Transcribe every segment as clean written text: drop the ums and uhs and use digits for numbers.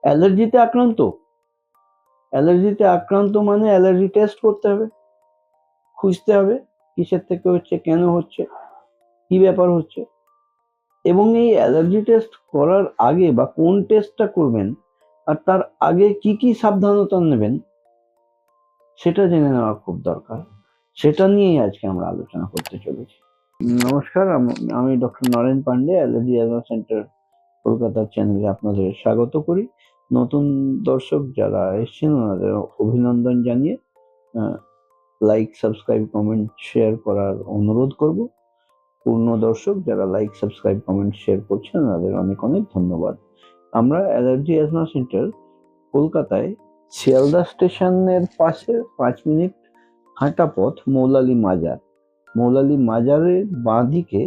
অ্যালার্জিতে আক্রান্ত। অ্যালার্জিতে আক্রান্ত মানে অ্যালার্জি টেস্ট করতে হবে, খুঁজতে হবে কিসের থেকে হচ্ছে, কেন হচ্ছে, কি ব্যাপার হচ্ছে। এবং এই অ্যালার্জি টেস্ট করার আগে বা কোন টেস্টটা করবেন আর তার আগে কি কি সাবধানতা নেবেন সেটা জেনে নেওয়া খুব দরকার। সেটা নিয়েই আজকে আমরা আলোচনা করতে চলেছি। নমস্কার, আমি doctor Naren Pande, allergy asthma centre কলকাতার চ্যানেলে আপনাদের স্বাগত করি। নতুন দর্শক যারা এসেছেন ওনাদের অভিনন্দন জানিয়ে লাইক, সাবস্ক্রাইব, কমেন্ট, শেয়ার করার অনুরোধ করব। পূর্ণ দর্শক যারা লাইক, সাবস্ক্রাইব, কমেন্ট, শেয়ার করছেন ওনাদের অনেক অনেক ধন্যবাদ। আমরা অ্যালার্জি অ্যাজমা সেন্টার কলকাতায় শিয়ালদা স্টেশনের পাশে 5 মিনিট হাঁটা পথ মৌলালি মাজার। মৌলালি মাজারের বাঁদিকে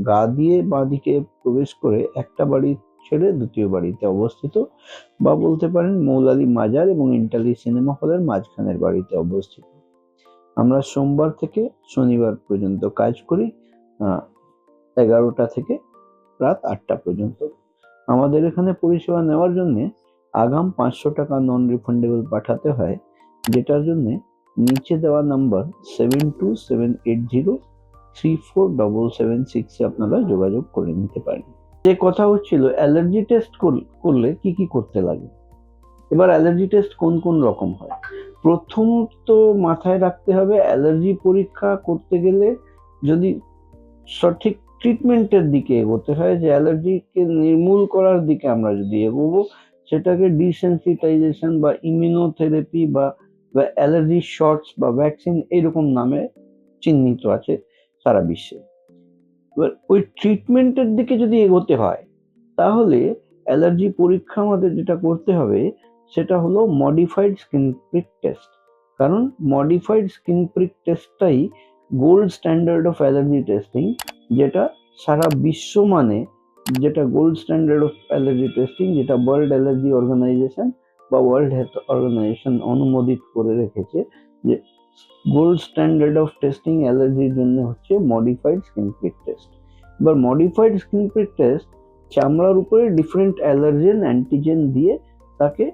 গা দিয়ে বাঁদিকে প্রবেশ করে একটা বাড়ি ছেড়ে দ্বিতীয় বাড়িতে অবস্থিত, বা বলতে পারেন মৌলালি মাজার এবং ইন্টালি সিনেমা হলের মাঝখানের বাড়িতে অবস্থিত। আমরা সোমবার থেকে শনিবার পর্যন্ত কাজ করি 11টা থেকে রাত 8টা পর্যন্ত। আমাদের এখানে পরিষেবা নেওয়ার জন্য আগাম 500 টাকা নন রিফান্ডেবল পাঠাতে হয়, যেটার জন্য নিচে দেওয়া নাম্বার 7278034776 আপনারা যোগাযোগ করে নিতে পারেন। যে কথা হচ্ছিল অ্যালার্জি টেস্ট করলে কি কি করতে লাগে। এবার অ্যালার্জি টেস্ট কোন কোন রকম হয়। প্রথমত মাথায় রাখতে হবে, অ্যালার্জি পরীক্ষা করতে গেলে যদি সঠিক ট্রিটমেন্টের দিকে এগোতে হয়, যে অ্যালার্জিকে নির্মূল করার দিকে আমরা যদি এগোবো, সেটাকে ডিসেনসিটাইজেশন বা ইমিউনোথেরাপি বা অ্যালার্জি শটস বা ভ্যাকসিন এইরকম নামে চিহ্নিত আছে সারা বিশ্বে। এবার ওই ট্রিটমেন্টের দিকে যদি এগোতে হয় তাহলে অ্যালার্জি পরীক্ষা আমাদের যেটা করতে হবে সেটা হলো মডিফাইড স্কিন প্রিক টেস্ট। কারণ মডিফাইড স্কিন প্রিক টেস্টটাই gold standard of allergy testing, যেটা সারা বিশ্ব মানে যেটা gold standard of allergy testing, যেটা ওয়ার্ল্ড অ্যালার্জি অর্গানাইজেশন বা ওয়ার্ল্ড হেলথ অর্গানাইজেশন অনুমোদিত করে রেখেছে যে গোল্ড স্ট্যান্ডার্ড অফ টেস্টিং অ্যালার্জির জন্য হচ্ছে মডিফাইড স্কিন প্রিক টেস্ট। এবার মডিফাইড স্কিন প্রিক টেস্ট চামড়ার উপরে ডিফারেন্ট অ্যালার্জেন অ্যান্টিজেন দিয়ে তাকে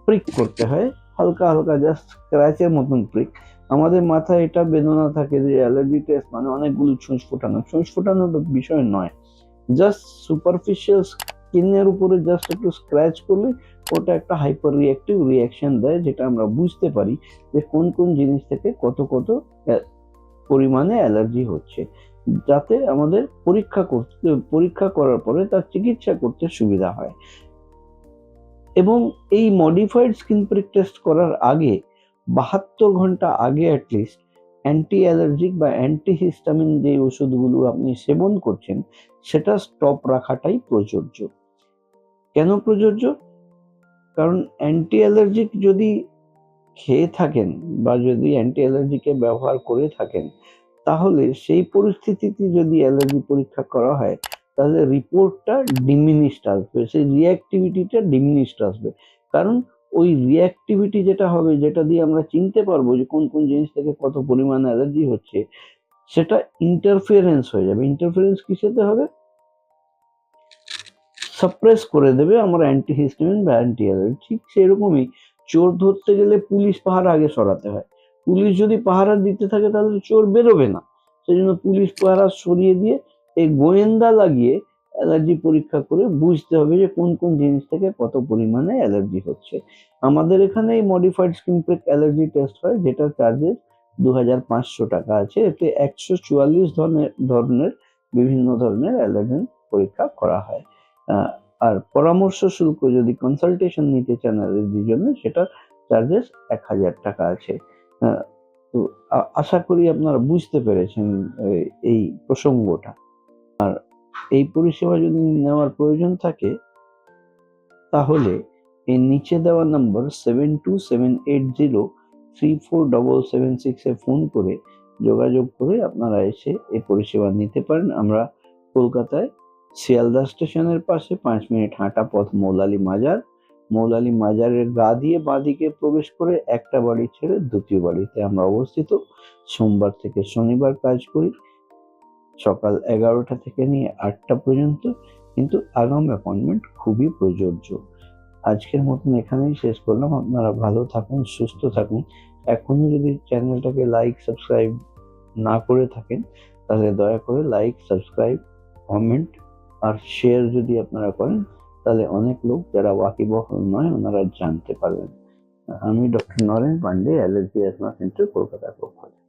প্রিক করতে হয়, হালকা হালকা জাস্ট স্ক্র্যাচের মতন প্রিক। আমাদের মাথায় এটা বেদনা থাকে যে অ্যালার্জি টেস্ট মানে অনেকগুলো ছুঁচ ফোটানোর বিষয় নয়। জাস্ট সুপারফিশিয়াল স্কিনের উপরে জাস্ট একটু স্ক্র্যাচ করলে ওটা একটা হাইপার রিয়াক্টিভ রিয়াকশন দেয়, যেটা আমরা বুঝতে পারি যে কোন কোন জিনিস থেকে কত কত পরিমাণে অ্যালার্জি হচ্ছে, যাতে আমাদের পরীক্ষা করার পরে তার চিকিৎসা করতে সুবিধা হয়। এবং এই মডিফাইড স্কিন প্রিক টেস্ট করার আগে 72 ঘন্টা আগে অ্যাটলিস্ট অ্যান্টি অ্যালার্জিক বা অ্যান্টিহিস্টামিন যে ওষুধগুলো আপনি সেবন করছেন সেটা স্টপ রাখাটাই প্রযোজ্য। কেন প্রযোজ্য? কারণ অ্যান্টি অ্যালার্জিক যদি খেয়ে থাকেন বা যদি অ্যান্টি অ্যালার্জিকে ব্যবহার করে থাকেন, তাহলে সেই পরিস্থিতিতে যদি অ্যালার্জি পরীক্ষা করা হয় তাহলে রিপোর্টটা ডিমিনিশড আসবে, সেই রিঅ্যাক্টিভিটিটা ডিমিনিশড আসবে। কারণ ওই রিঅ্যাক্টিভিটি যেটা হবে, যেটা দিয়ে আমরা চিনতে পারবো যে কোন কোন জিনিস থেকে কত পরিমাণ অ্যালার্জি হচ্ছে, সেটা ইন্টারফিয়ারেন্স হয়ে যাবে। ইন্টারফিয়ারেন্স কিসেতে হবে? সাপ্রেস করে দেবে আমার অ্যান্টিহিস্টামিন বা অ্যান্টি অ্যালার্জি। ঠিক সেরকমই চোর ধরতে গেলে পুলিশ পাহারা আগে সরাতে হয়। পুলিশ যদি পাহারা দিতে থাকে তাহলে চোর বেরোবে না। সেই জন্য পুলিশ পাহারা সরিয়ে দিয়ে এই গোয়েন্দা লাগিয়ে অ্যালার্জি পরীক্ষা করে বুঝতে হবে যে কোন কোন জিনিস থেকে কত পরিমাণে অ্যালার্জি হচ্ছে। আমাদের এখানে এই modified skin prick allergy test হয়, যেটার চার্জেস 2500 টাকা আছে। এতে 144 ধরনের বিভিন্ন ধরনের অ্যালার্জেন পরীক্ষা করা হয়। আর পরামর্শ শুল্ক যদি কনসালটেশন নিতে চান অ্যালার্জির জন্য, সেটা চার্জেস 1000 টাকা আছে। তো আশা করি আপনারা বুঝতে পেরেছেন এই প্রসঙ্গটা। আর এই পরিষেবা যদি নেওয়ার প্রয়োজন থাকে তাহলে এই নিচে দেওয়া নাম্বার 7278034776 এ ফোন করে যোগাযোগ করে আপনারা এসে এই পরিষেবা নিতে পারেন। আমরা কলকাতায় শিয়ালদা স্টেশনের পাশে 5 মিনিট হাঁটা পথ মৌলালি মাজার। মৌলালি মাজারের গা দিয়ে বাঁদিকে প্রবেশ করে একটা বাড়ি ছেড়ে দ্বিতীয় বাড়িতে আমরা অবস্থিত। সোমবার থেকে শনিবার কাজ করি সকাল 11টা থেকে নিয়ে 8টা পর্যন্ত, কিন্তু আগাম অ্যাপয়েন্টমেন্ট খুবই প্রযোজ্য। আজকের মতন এখানেই শেষ করলাম। আপনারা ভালো থাকুন, সুস্থ থাকুন। এখনো যদি চ্যানেলটাকে লাইক সাবস্ক্রাইব না করে থাকেন তাহলে দয়া করে লাইক সাবস্ক্রাইব কমেন্ট আর শেয়ার যদি আপনারা করেন তাহলে অনেক লোক যারা ওয়াকিবহাল নয় ওনারা জানতে পারবেন। আমি doctor Naren Pande, allergy asthma centre, কলকাতার পক্ষ থেকে।